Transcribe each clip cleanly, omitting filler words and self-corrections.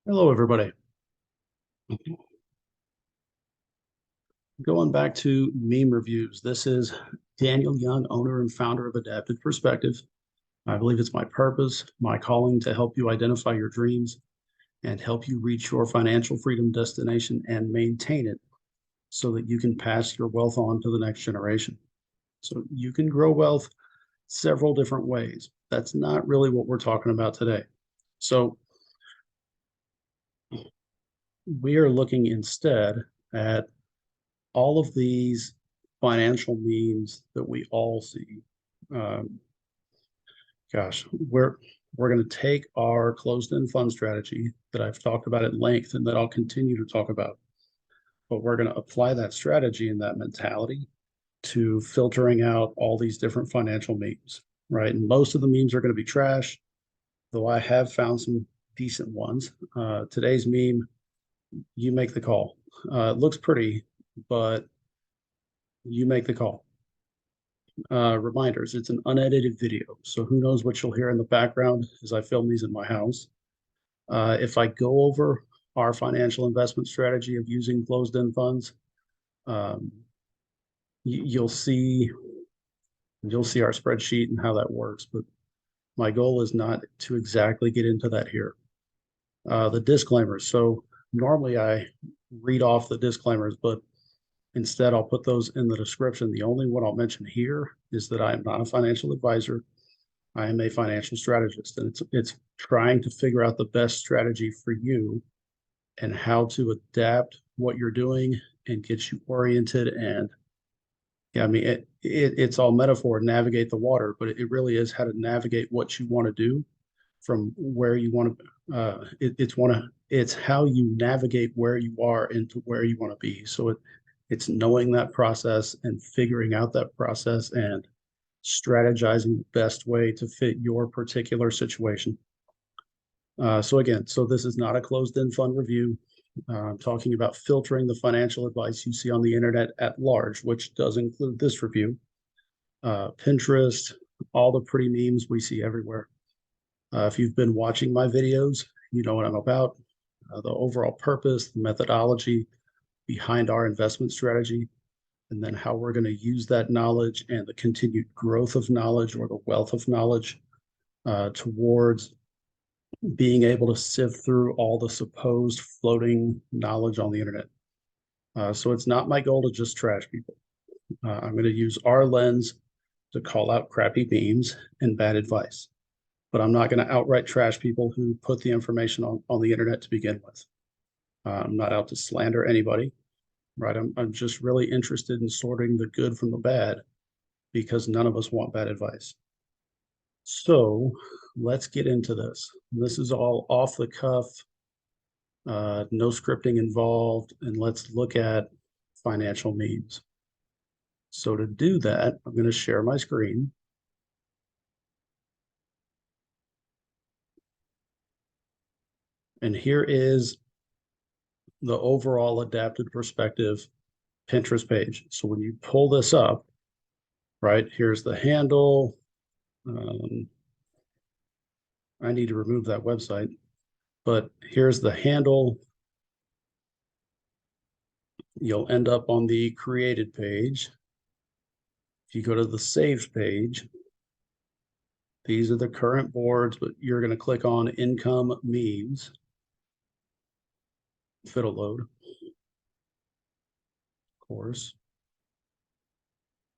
Hello, everybody. Going back to meme reviews. This is Daniel Young, owner and founder of Adaptive Perspective. I believe it's my purpose, my calling to help you identify your dreams and help you reach your financial freedom destination and maintain it so that you can pass your wealth on to the next generation. So you can grow wealth several different ways. That's not really what we're talking about today. So we are looking instead at all of these financial means that we all see. Um, gosh, we're going to take our closed-end fund strategy that I've talked about at length and that I'll continue to talk about, but we're going to apply that strategy and that mentality to filtering out all these different financial memes, right? And most of the memes are going to be trash, though I have found some decent ones. Today's meme, you make the call. It looks pretty, but you make the call. Reminders, it's an unedited video, so who knows what you'll hear in the background as I film these in my house. If I go over our financial investment strategy of using closed-end funds, um, you'll see our spreadsheet and how that works. But my goal is not to exactly get into that here. The disclaimers. So normally I read off the disclaimers, but instead I'll put those in the description. The only one I'll mention here is that I am not a financial advisor. I am a financial strategist, and it's trying to figure out the best strategy for you and how to adapt what you're doing and get you oriented. And yeah, I mean, it's all metaphor, navigate the water, but it really is how to navigate what you want to do from where you want to. It's how you navigate where you are into where you want to be. So it's knowing that process and figuring out that process and strategizing the best way to fit your particular situation. So this is not a closed-end fund review. I'm talking about filtering the financial advice you see on the internet at large, which does include this review. Pinterest, all the pretty memes we see everywhere. If you've been watching my videos, you know what I'm about. The overall purpose, the methodology behind our investment strategy, and then how we're going to use that knowledge and the continued growth of knowledge or the wealth of knowledge towards being able to sift through all the supposed floating knowledge on the internet. So it's not my goal to just trash people. I'm going to use our lens to call out crappy memes and bad advice, but I'm not going to outright trash people who put the information on the internet to begin with. I'm not out to slander anybody, right? I'm just really interested in sorting the good from the bad because none of us want bad advice. So let's get into this. This is all off the cuff, no scripting involved, and let's look at financial memes. So to do that, I'm going to share my screen. And here is the overall adapted perspective Pinterest page. So when you pull this up, right, here's the handle. I need to remove that website, but here's the handle. You'll end up on the created page. If you go to the saved page, these are the current boards, but you're going to click on income memes. If it'll load, of course.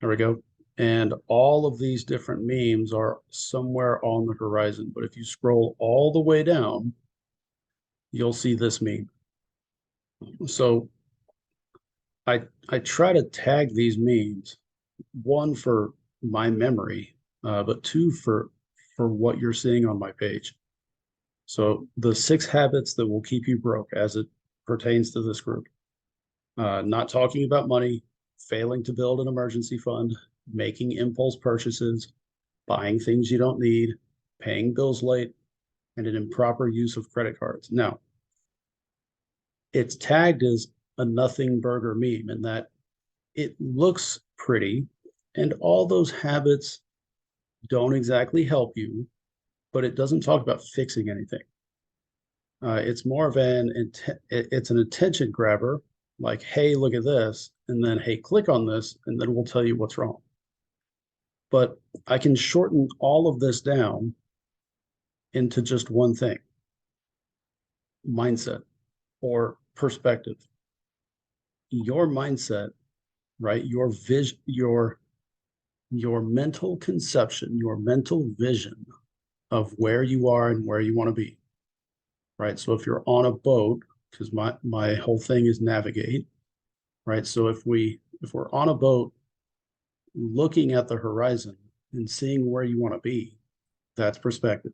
There we go. And all of these different memes are somewhere on the horizon. But if you scroll all the way down, you'll see this meme. So I try to tag these memes, one for my memory, but two for what you're seeing on my page. So the 6 habits that will keep you broke as it pertains to this group. Not talking about money, failing to build an emergency fund, making impulse purchases, buying things you don't need, paying bills late, and an improper use of credit cards. Now, it's tagged as a nothing burger meme in that it looks pretty, and all those habits don't exactly help you, but it doesn't talk about fixing anything. It's more of it's an attention grabber, like, hey, look at this, and then, hey, click on this, and then we'll tell you what's wrong. But I can shorten all of this down into just one thing: mindset or perspective. Your mindset, right? Your vision, your mental conception, your mental vision of where you are and where you want to be, right? So if you're on a boat, because my whole thing is navigate, right? So if we're on a boat looking at the horizon and seeing where you want to be, that's perspective.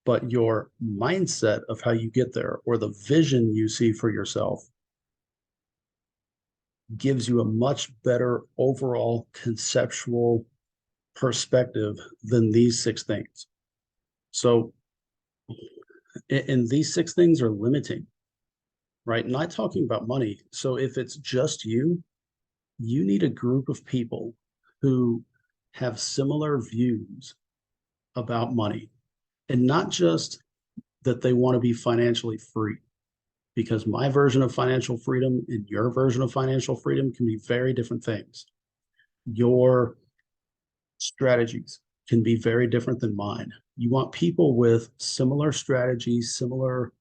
But your mindset of how you get there or the vision you see for yourself gives you a much better overall conceptual perspective than these six things. So, and these six things are limiting, right? Not talking about money. So if it's just you need a group of people who have similar views about money, and not just that they want to be financially free, because my version of financial freedom and your version of financial freedom can be very different things. Your strategies can be very different than mine. You want people with similar strategies, similar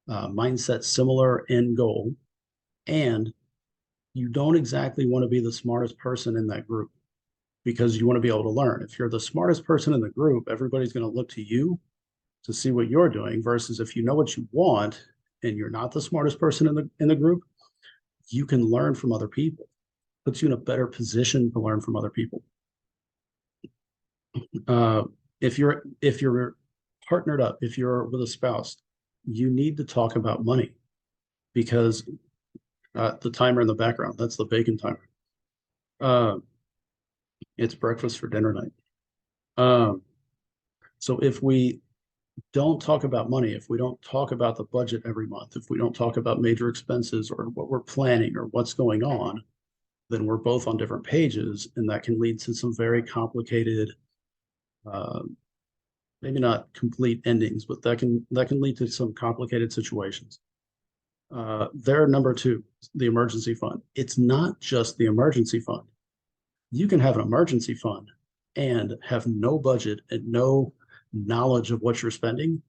mindset, similar end goal, and you don't exactly want to be the smartest person in that group because you want to be able to learn. If you're the smartest person in the group, everybody's going to look to you to see what you're doing, versus if you know what you want and you're not the smartest person in the group, you can learn from other people. Puts you in a better position to learn from other people. Uh, if you're partnered up, if you're with a spouse, you need to talk about money, because the timer in the background, that's the bacon timer. Uh, it's breakfast for dinner night. Um, so if we don't talk about money, if we don't talk about the budget every month, if we don't talk about major expenses or what we're planning or what's going on, then we're both on different pages, and that can lead to some very complicated, uh, maybe not complete endings, but that can lead to some complicated situations. There, number two, the emergency fund. It's not just the emergency fund. You can have an emergency fund and have no budget and no knowledge of what you're spending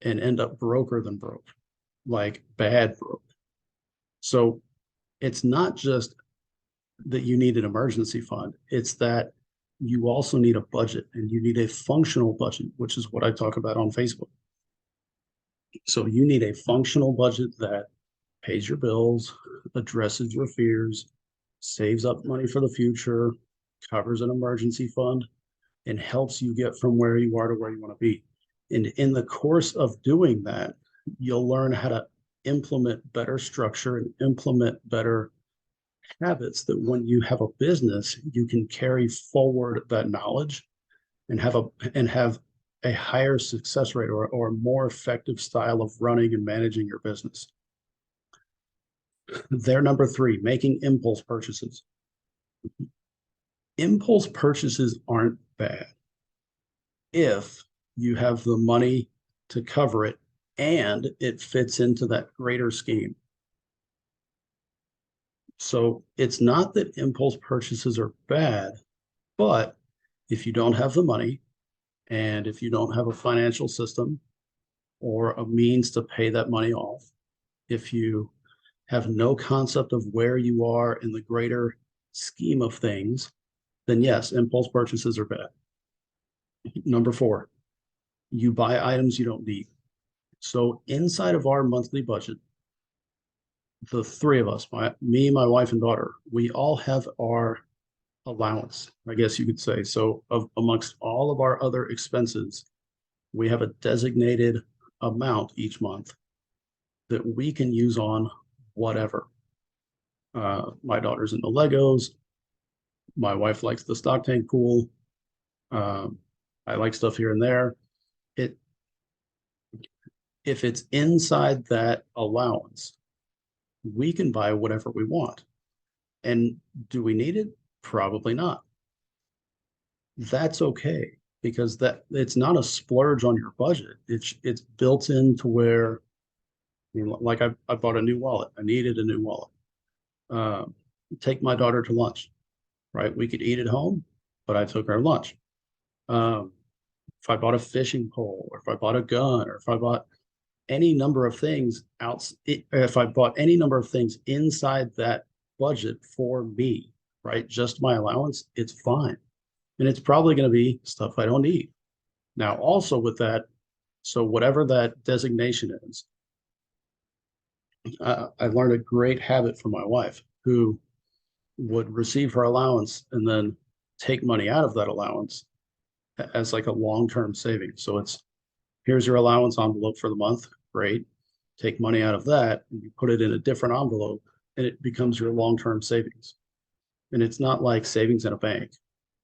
and end up broker than broke, like bad broke. So it's not just that you need an emergency fund, it's that you also need a budget, and you need a functional budget, which is what I talk about on Facebook. So you need a functional budget that pays your bills, addresses your fears, saves up money for the future, covers an emergency fund, and helps you get from where you are to where you want to be. And in the course of doing that, you'll learn how to implement better structure and implement better habits that when you have a business, you can carry forward that knowledge and have a higher success rate, or a more effective style of running and managing your business. They're number three, making impulse purchases. Impulse purchases aren't bad if you have the money to cover it and it fits into that greater scheme. So it's not that impulse purchases are bad, but if you don't have the money, and if you don't have a financial system or a means to pay that money off, if you have no concept of where you are in the greater scheme of things, then yes, impulse purchases are bad. Number four, you buy items you don't need. So inside of our monthly budget, the three of us, me, my wife, and daughter, we all have our allowance, I guess you could say. So amongst all of our other expenses, we have a designated amount each month that we can use on whatever. My daughter's into Legos. My wife likes the stock tank pool. Um, I like stuff here and there. It If it's inside that allowance, we can buy whatever we want. And do we need it? Probably not. That's okay, because that it's not a splurge on your budget. It's built into where, like I bought a new wallet. I needed a new wallet. Um, Take my daughter to lunch, right? We could eat at home, but I took her lunch. Um, if I bought a fishing pole, or if I bought a gun, or if I bought any number of things if I bought any number of things inside that budget for me, right? Just my allowance, it's fine. And it's probably going to be stuff I don't need. Now, also with that, so whatever that designation is, I learned a great habit from my wife who would receive her allowance and then take money out of that allowance as like a long-term savings. So it's, here's your allowance envelope for the month. Great. Take money out of that and you put it in a different envelope and it becomes your long-term savings. And it's not like savings in a bank,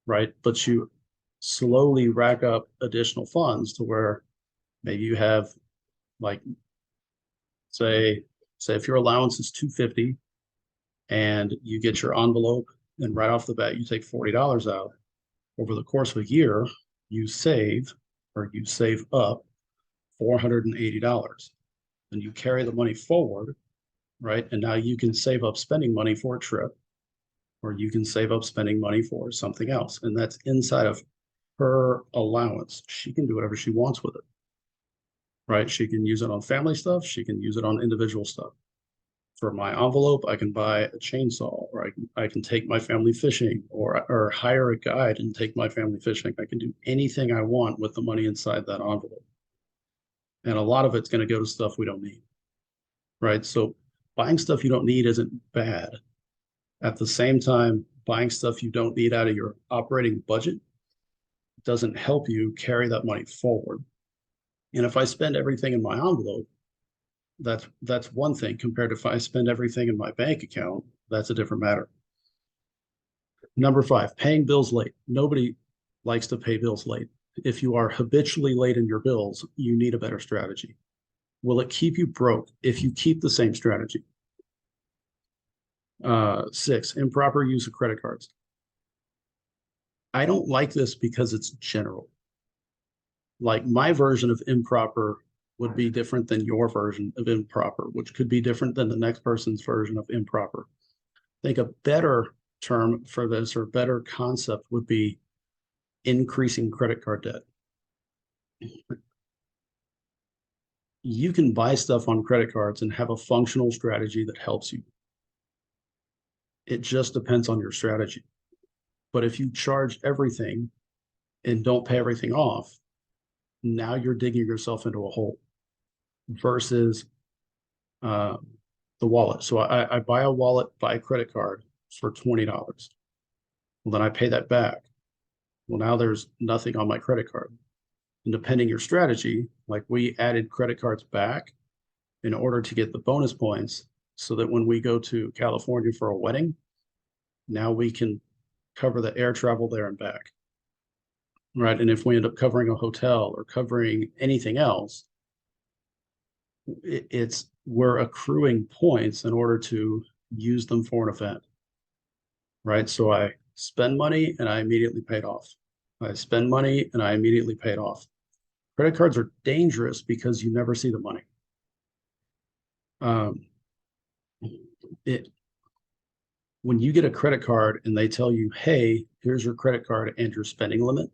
right? But you slowly rack up additional funds to where maybe you have, like, say say if your allowance is 250 and you get your envelope and right off the bat you take $40 out, over the course of a year you save up $480, and you carry the money forward, right? And now you can save up spending money for a trip, or you can save up spending money for something else. And that's inside of her allowance. She can do whatever she wants with it, right? She can use it on family stuff. She can use it on individual stuff. For my envelope, I can buy a chainsaw, or I can take my family fishing, or hire a guide and take my family fishing. I can do anything I want with the money inside that envelope. And a lot of it's going to go to stuff we don't need, right? So buying stuff you don't need isn't bad. At the same time, buying stuff you don't need out of your operating budget doesn't help you carry that money forward. And if I spend everything in my envelope, that's one thing, compared to if I spend everything in my bank account, that's a different matter. Number 5, paying bills late. Nobody likes to pay bills late. If you are habitually late in your bills, you need a better strategy. Will it keep you broke if you keep the same strategy? 6, improper use of credit cards. I don't like this because it's general. Like, my version of improper would be different than your version of improper, which could be different than the next person's version of improper. I think a better term for this, or better concept, would be increasing credit card debt. You can buy stuff on credit cards and have a functional strategy that helps you. It just depends on your strategy. But if you charge everything and don't pay everything off, now you're digging yourself into a hole. Versus uh, the wallet. So I buy a wallet by credit card for $20. Well, then I pay that back. Well, now there's nothing on my credit card. And depending your strategy, like, we added credit cards back in order to get the bonus points, so that when we go to California for a wedding, now we can cover the air travel there and back. Right. And if we end up covering a hotel or covering anything else, it's we're accruing points in order to use them for an event. Right. So I spend money and I immediately paid off. I spend money and I immediately paid off. Credit cards are dangerous because you never see the money. Um, it When you get a credit card and they tell you, hey, here's your credit card and your spending limit,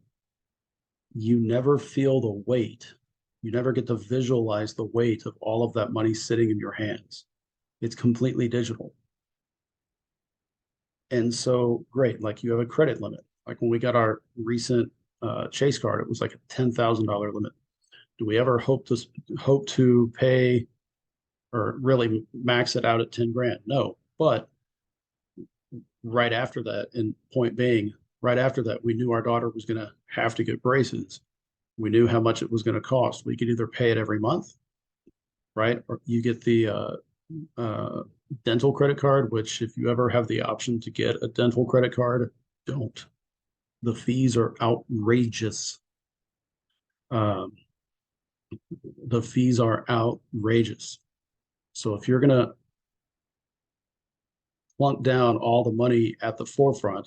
you never feel the weight. You never get to visualize the weight of all of that money sitting in your hands. It's completely digital. And so, great, like, you have a credit limit. Like, when we got our recent Chase card, it was like a $10,000 limit. Do we ever hope to pay, or really max it out at 10 grand? No. But right after that, and point being, right after that, we knew our daughter was going to have to get braces. We knew how much it was going to cost. We could either pay it every month, right? Or you get the dental credit card, which, if you ever have the option to get a dental credit card, don't. The fees are outrageous. Um, the fees are outrageous. So if you're going to plunk down all the money at the forefront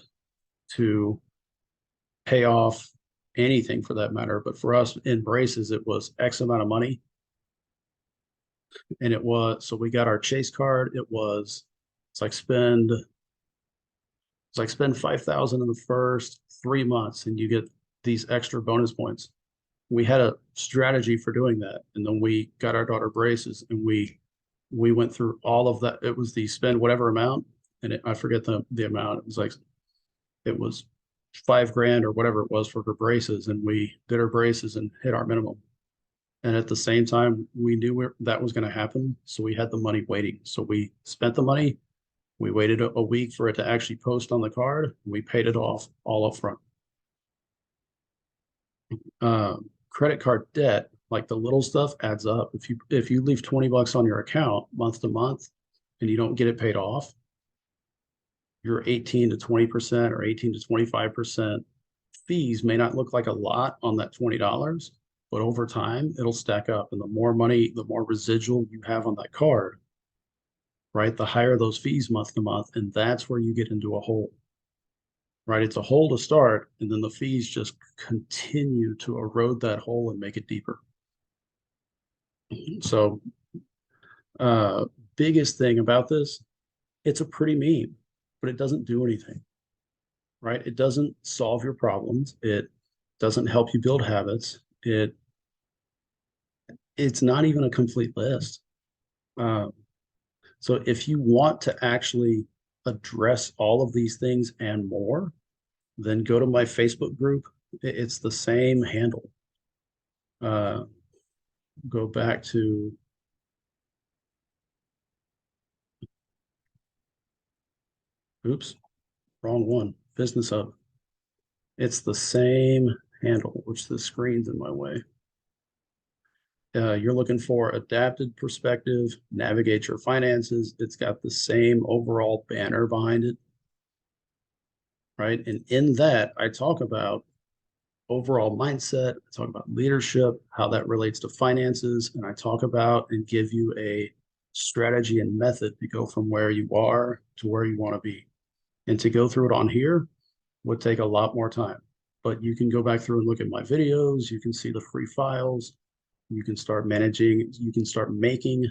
to pay off anything for that matter. But for us in braces, it was X amount of money. And it was, so we got our Chase card. It's like spend 5,000 in the first 3 months and you get these extra bonus points. We had a strategy for doing that. And then we got our daughter braces and we went through all of that. It was the spend whatever amount. And I forget the amount. It was 5 grand or whatever it was for her braces. And we did her braces and hit our minimum. And at the same time, we knew that was going to happen. So we had the money waiting. So we spent the money. We waited a week for it to actually post on the card. We paid it off all up front. Credit card debt, like the little stuff adds up. If you leave $20 on your account month to month and you don't get it paid off, your 18 to 20% or 18 to 25% fees may not look like a lot on that $20, but over time it'll stack up. And the more money, the more residual you have on that card, right? The higher those fees month to month. And that's where you get into a hole, right? It's a hole to start, and then the fees just continue to erode that hole and make it deeper. So, biggest thing about this, it's a pretty meme, but it doesn't do anything, right? It doesn't solve your problems. It doesn't help you build habits. It's not even a complete list. So if you want to actually address all of these things and more, then go to my Facebook group. It's the same handle. Go back to, oops, wrong one, Business Hub. It's the same handle, which the screen's in my way. You're looking for adapted perspective, navigate your finances. It's got the same overall banner behind it, right? And in that, I talk about overall mindset, I talk about leadership, how that relates to finances, and I talk about and give you a strategy and method to go from where you are to where you want to be. And to go through it on here would take a lot more time. But you can go back through and look at my videos. You can see the free files. You can start managing, you can start making,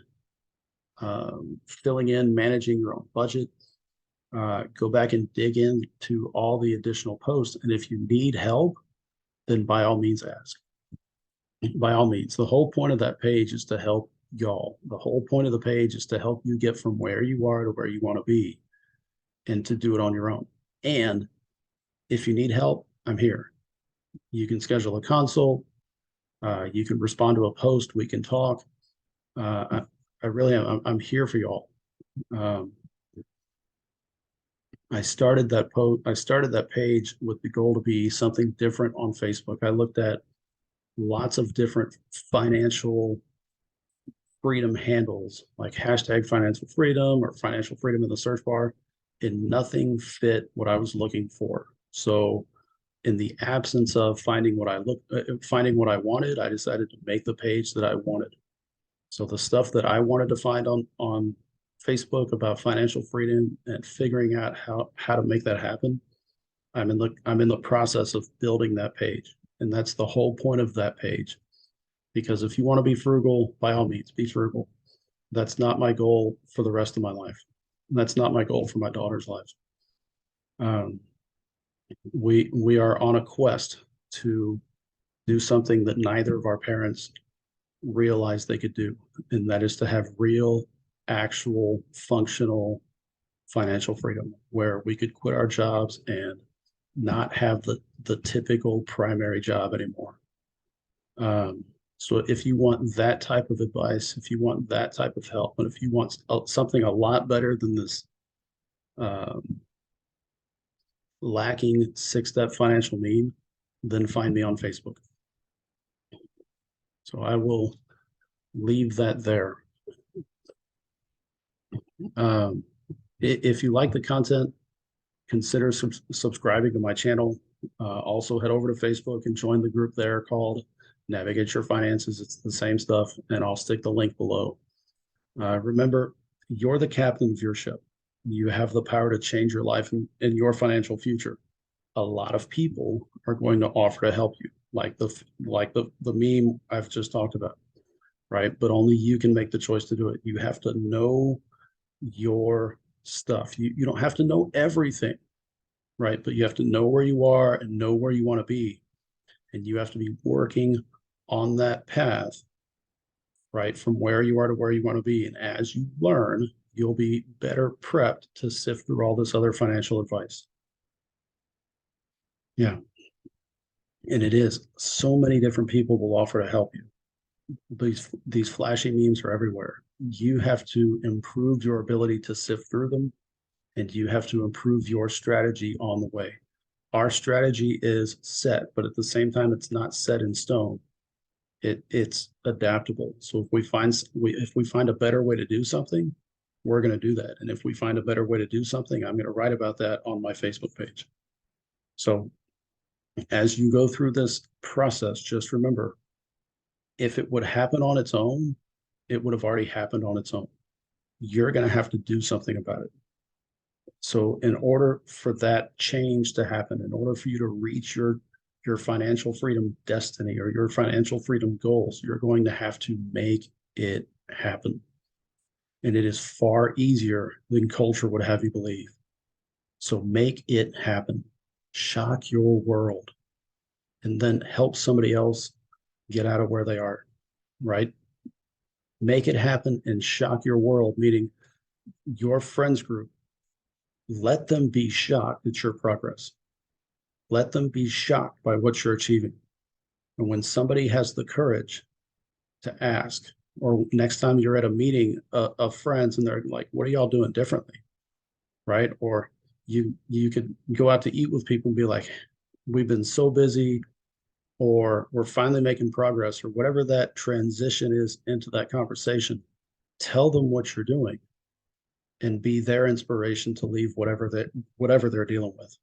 filling in, managing your own budget. Go back and dig into all the additional posts. And if you need help, then by all means ask. By all means, the whole point of that page is to help y'all. The whole point of the page is to help you get from where you are to where you want to be and to do it on your own. And if you need help, I'm here. You can schedule a consult. You can respond to a post. We can talk. I really am. I'm here for y'all. I started that page with the goal to be something different on Facebook. I looked at lots of different financial freedom handles, like hashtag financial freedom or financial freedom in the search bar, and nothing fit what I was looking for. So in the absence of finding what I wanted, I decided to make the page that I wanted. So the stuff that I wanted to find on Facebook about financial freedom and figuring out how to make that happen, I'm in the process of building that page. And that's the whole point of that page. Because if you want to be frugal, by all means, be frugal. That's not my goal for the rest of my life. That's not my goal for my daughter's life. We are on a quest to do something that neither of our parents realized they could do, and that is to have real, actual, functional financial freedom where we could quit our jobs and not have the typical primary job anymore. So if you want that type of advice, if you want that type of help, and if you want something a lot better than this lacking 6-step financial meme, then find me on Facebook. So I will leave that there. If you like the content, consider subscribing to my channel. Also head over to Facebook and join the group there called Navigate Your Finances. It's the same stuff, and I'll stick the link below. Remember, you're the captain of your ship. You have the power to change your life and your financial future. a lot of people are going to offer to help you, like the meme I've just talked about, right? But only you can make the choice to do it. You have to know your stuff. You don't have to know everything, right? But you have to know where you are and know where you want to be. And you have to be working on that path, right? From where you are to where you want to be. And as you learn, you'll be better prepped to sift through all this other financial advice. Yeah. And it is so many different people will offer to help you. These flashy memes are everywhere. You have to improve your ability to sift through them, and you have to improve your strategy on the way. Our strategy is set, but at the same time, it's not set in stone. It's adaptable. So if we find a better way to do something, we're going to do that. And if we find a better way to do something, I'm going to write about that on my Facebook page. So as you go through this process, just remember, if it would happen on its own, it would have already happened on its own. You're going to have to do something about it. So in order for that change to happen, in order for you to reach your financial freedom destiny or your financial freedom goals, you're going to have to make it happen. And it is far easier than culture would have you believe. So make it happen. Shock your world and then help somebody else get out of where they are, right? Make it happen and shock your world, meaning your friends group. Let them be shocked at your progress. Let them be shocked by what you're achieving. And when somebody has the courage to ask, or next time you're at a meeting of friends and they're like, what are y'all doing differently? Right? Or you could go out to eat with people and be like, we've been so busy, or we're finally making progress, or whatever that transition is into that conversation. Tell them what you're doing and be their inspiration to leave whatever they're dealing with.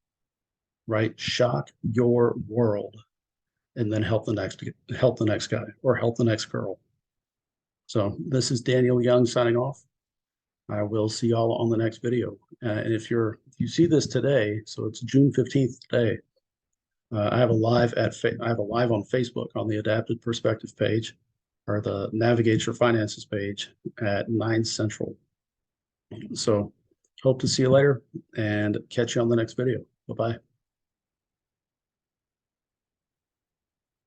Right? Shock your world and then help the next guy or help the next girl. So this is Daniel Young signing off. I will see y'all on the next video. And if you see this today, so it's June 15th today, I have a live on Facebook on the Adapted Perspective page or the Navigate Your Finances page at 9 Central. So hope to see you later and catch you on the next video. Bye-bye.